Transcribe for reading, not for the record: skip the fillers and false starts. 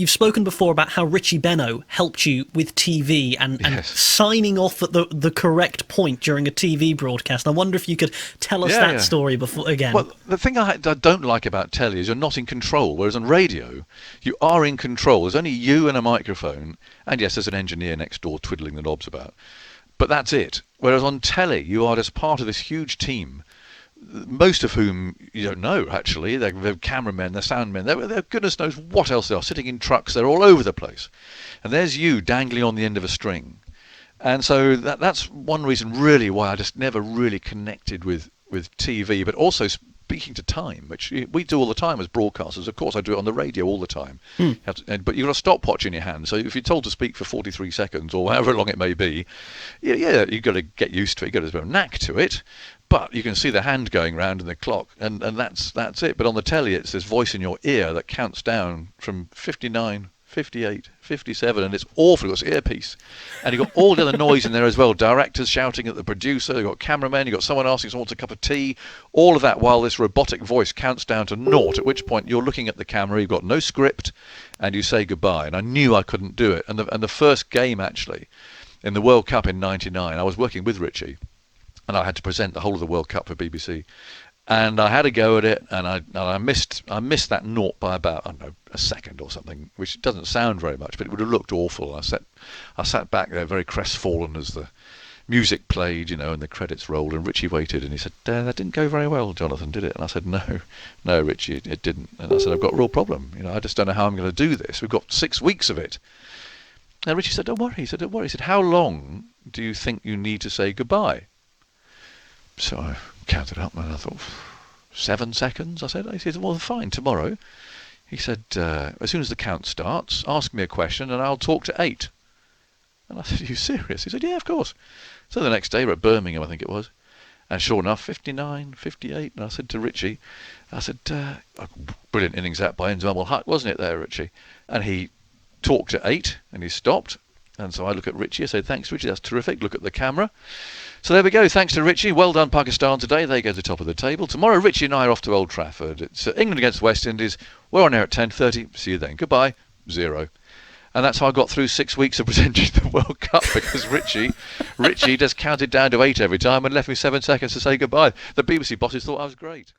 You've spoken before about how Richie Benaud helped you with TV and signing off at the correct point during a TV broadcast. I wonder if you could tell us that story before again. Well, the thing I don't like about telly is you're not in control, whereas on radio, you are in control. There's only you and a microphone, and yes, there's an engineer next door twiddling the knobs about. But that's it. Whereas on telly, you are just part of this huge team, most of whom you don't know, actually. They're cameramen, they're soundmen, they're goodness knows what else they are, sitting in trucks, they're all over the place. And there's you dangling on the end of a string. And so that's one reason really why I just never really connected with TV, but also speaking to time, which we do all the time as broadcasters. Of course, I do it on the radio all the time. But you've got a stopwatch in your hand, so if you're told to speak for 43 seconds or however long it may be, you've got to get used to it, you've got a bit of a knack to it. But you can see the hand going round in the clock, and that's it. But on the telly, it's this voice in your ear that counts down from 59, 58, 57, and it's awful. You've got this earpiece, and you've got all the other noise in there as well. Directors shouting at the producer, you've got cameramen, you've got someone asking someone to a cup of tea, all of that while this robotic voice counts down to naught, at which point you're looking at the camera, you've got no script, and you say goodbye. And I knew I couldn't do it. And the first game, actually, in the World Cup in '99, I was working with Richie, and I had to present the whole of the World Cup for BBC. And I had a go at it, and I missed that naught by about, I don't know, a second or something, which doesn't sound very much, but it would have looked awful. I sat back there very crestfallen as the music played, and the credits rolled, and Richie waited, and he said, that didn't go very well, Jonathan, did it? And I said, no, Richie, it didn't. And I said, I've got a real problem. I just don't know how I'm going to do this. We've got 6 weeks of it. And Richie said, don't worry. He said, how long do you think you need to say goodbye? So I counted up and I thought, 7 seconds, I said. He said, well, fine, tomorrow. He said, as soon as the count starts, ask me a question and I'll talk to 8. And I said, are you serious? He said, yeah, of course. So the next day we're at Birmingham, I think it was. And sure enough, 59, 58. And I said to Richie, brilliant innings that by Inzamam Huck, wasn't it there, Richie? And he talked to 8 and he stopped. And so I look at Richie, I say, thanks, Richie, that's terrific. Look at the camera. So there we go. Thanks to Richie. Well done, Pakistan, today. They go to the top of the table. Tomorrow, Richie and I are off to Old Trafford. It's England against West Indies. We're on air at 10:30. See you then. Goodbye. 0. And that's how I got through 6 weeks of presenting the World Cup, because Richie just counted down to 8 every time and left me 7 seconds to say goodbye. The BBC bosses thought I was great.